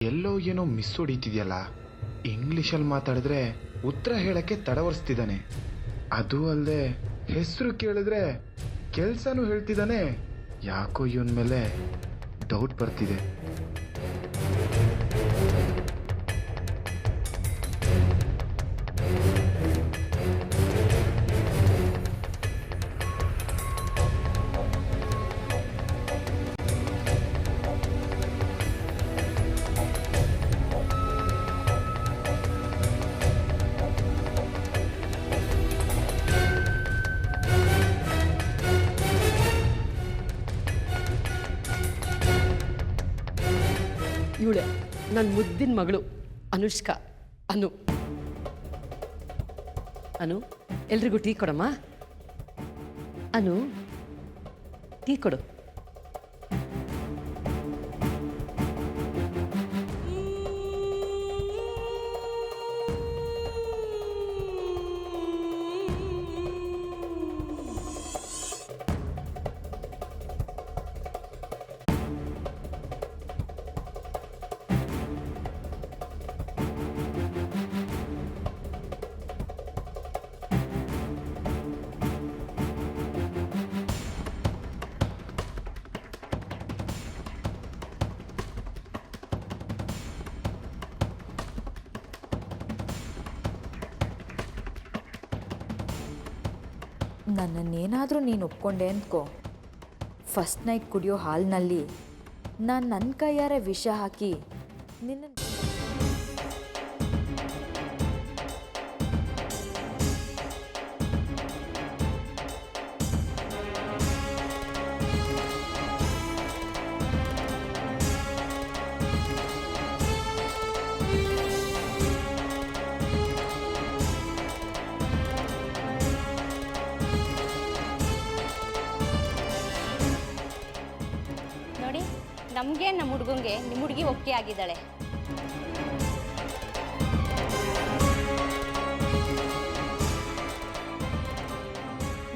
ಎಲ್ಲೋ ಏನೋ ಮಿಸ್ ಹೊಡಿತಿದ್ಯಲ್ಲ. ಇಂಗ್ಲಿಷಲ್ಲಿ ಮಾತಾಡಿದ್ರೆ ಉತ್ತರ ಹೇಳಕ್ಕೆ ತಡವರ್ಸ್ತಿದ್ದಾನೆ. ಅದು ಅಲ್ಲದೆ ಹೆಸರು ಕೇಳಿದ್ರೆ ಕೆಲ್ಸನೂ ಹೇಳ್ತಿದ್ದಾನೆ. ಯಾಕೋ ಇವನ್ ಮೇಲೆ ಡೌಟ್ ಬರ್ತಿದೆ. ಇವಳೆ ನನ್ನ ಮುದ್ದಿನ ಮಗಳು ಅನುಷ್ಕಾ. ಅನು ಎಲ್ರಿಗೂ ಟೀ ಕೊಡಮ್ಮ. ಅನು ಟೀ ಕೊಡು. ನನ್ನನ್ನೇನಾದರೂ ನೀನು ಒಪ್ಕೊಂಡೆ ಅಂದ್ಕೋ, ಫಸ್ಟ್ ನೈಟ್ ಕುಡಿಯೋ ಹಾಲಿನಲ್ಲಿ ನಾನು ನನ್ನ ಕೈಯಾರೆ ವಿಷ ಹಾಕಿ ನಿನ್ನ ನೋಡಿ, ನಮಗೆ ನಮ್ಮ ಹುಡುಗಂಗೆ ನಿಮ್ಮ ಹುಡುಗಿ ಒಪ್ಪಿಗೆ ಆಗಿದ್ದಾಳೆ.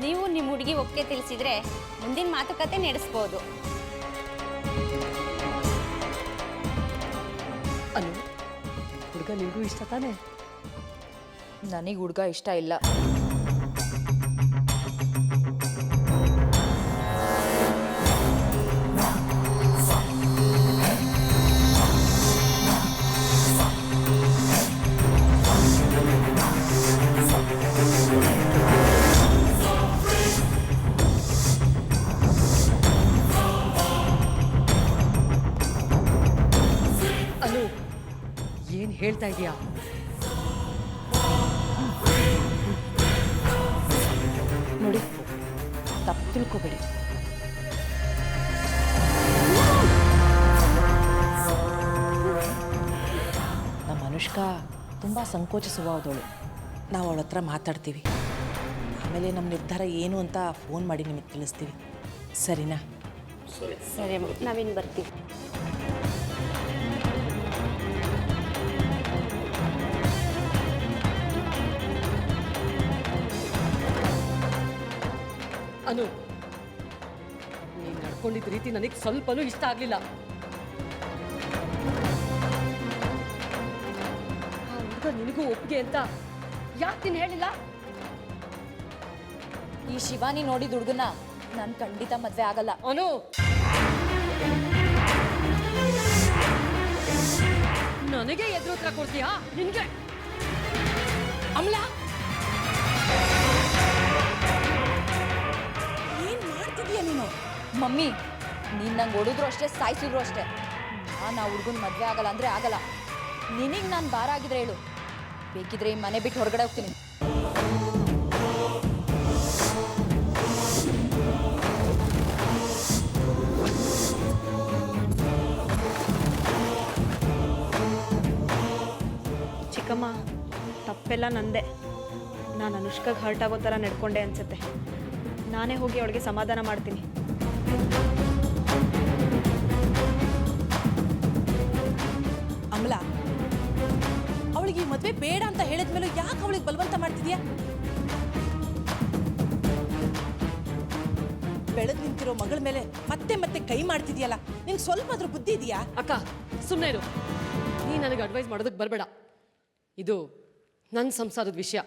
ನೀವು ನಿಮ್ಮ ಹುಡುಗಿ ಒಪ್ಪಿಗೆ ತಿಳಿಸಿದ್ರೆ ಮುಂದಿನ ಮಾತುಕತೆ ನಡೆಸ್ಬೋದು. ಅನು, ಹುಡುಗ ನಿಮಗೂ ಇಷ್ಟ ತಾನೆ? ನನಗೆ ಹುಡುಗ ಇಷ್ಟ ಇಲ್ಲ. ಅನು, ಏನು ಹೇಳ್ತಾ ಇದೀಯಾ? ನೋಡಿ, ತಪ್ಪು ತಿಳ್ಕೊಬೇಡಿ. ನಮ್ಮ ಅನುಷ್ಕಾ ತುಂಬ ಸಂಕೋಚ ಸ್ವಭಾವದವಳು. ನಾವು ಅವಳ ಹತ್ರ ಮಾತಾಡ್ತೀವಿ, ಆಮೇಲೆ ನಮ್ಮ ನಿರ್ಧಾರ ಏನು ಅಂತ ಫೋನ್ ಮಾಡಿ ನಿಮಗೆ ತಿಳಿಸ್ತೀವಿ. ಸರಿನಾ? ಸರಿ, ನಾವಿನ್ನು ಬರ್ತೀವಿ. ಅನು, ನೀನು ನಡ್ಕೊಂಡಿದ್ದ ರೀತಿ ನನಗೆ ಸ್ವಲ್ಪನೂ ಇಷ್ಟ ಆಗಲಿಲ್ಲ. ಆ ಹುಡುಗ ನಿನಗೂ ಒಪ್ಪಿಗೆ ಅಂತ ಯಾಕೆ ನೀನು ಹೇಳಿಲ್ಲ? ಈ ಶಿವಾನಿ ನೋಡಿದ ಹುಡುಗನ ನಾನು ಖಂಡಿತ ಮದುವೆ ಆಗಲ್ಲ. ಅನು, ನನಗೆ ಎದುರು ಉತ್ತರ ಕೊಡ್ತೀಯಾ? ನಿನ್ಗೆ ಅಮಲ, ಏನು ಮಾಡ್ತಿದೀಯ ನೀನು? ಮಮ್ಮಿ, ನೀನು ನಂಗೆ ಹೊಡಿದ್ರು ಅಷ್ಟೇ, ಸಾಯಿಸಿದ್ರು ಅಷ್ಟೇ. ನಾನು ಆ ಹುಡುಗನ ಮದುವೆ ಆಗಲ್ಲ ಅಂದರೆ ಆಗಲ್ಲ. ನಿನಗೆ ನಾನು ಭಾರ ಆಗಿದ್ರೆ ಹೇಳು, ಬೇಕಿದ್ರೆ ಈ ಮನೆ ಬಿಟ್ಟು ಹೊರಗಡೆ ಹೋಗ್ತೀನಿ. ಚಿಕ್ಕಮ್ಮ, ತಪ್ಪೆಲ್ಲ ನಂದೆ. ನಾನು ಅನುಷ್ಕಾಗೆ ಹರ್ಟ್ ಆಗೋ ಥರ ನಡ್ಕೊಂಡೆ ಅನ್ಸುತ್ತೆ. ನಾನೇ ಹೋಗಿ ಅವಳಿಗೆ ಸಮಾಧಾನ ಮಾಡ್ತೀನಿ. ಅಮಲ, ಅವಳಿಗೆ ಈ ಮದುವೆ ಬೇಡ ಅಂತ ಹೇಳಿದ್ಮೇಲೆ ಯಾಕೆ ಅವಳಿಗೆ ಬಲವಂತ ಮಾಡ್ತಿದ್ಯಾ? ಬೆಳೆದು ನಿಂತಿರೋ ಮಗಳ ಮೇಲೆ ಮತ್ತೆ ಮತ್ತೆ ಕೈ ಮಾಡ್ತಿದ್ಯಲ್ಲ, ನಿಂಗೆ ಸ್ವಲ್ಪ ಆದ್ರೂ ಬುದ್ಧಿ ಇದೆಯಾ? ಅಕ್ಕ, ಸುಮ್ಮನೆ ಇರು. ನನಗೆ ಅಡ್ವೈಸ್ ಮಾಡೋದಕ್ಕೆ ಬರಬೇಡ. ಇದು ನನ್ನ ಸಂಸಾರದ ವಿಷಯ.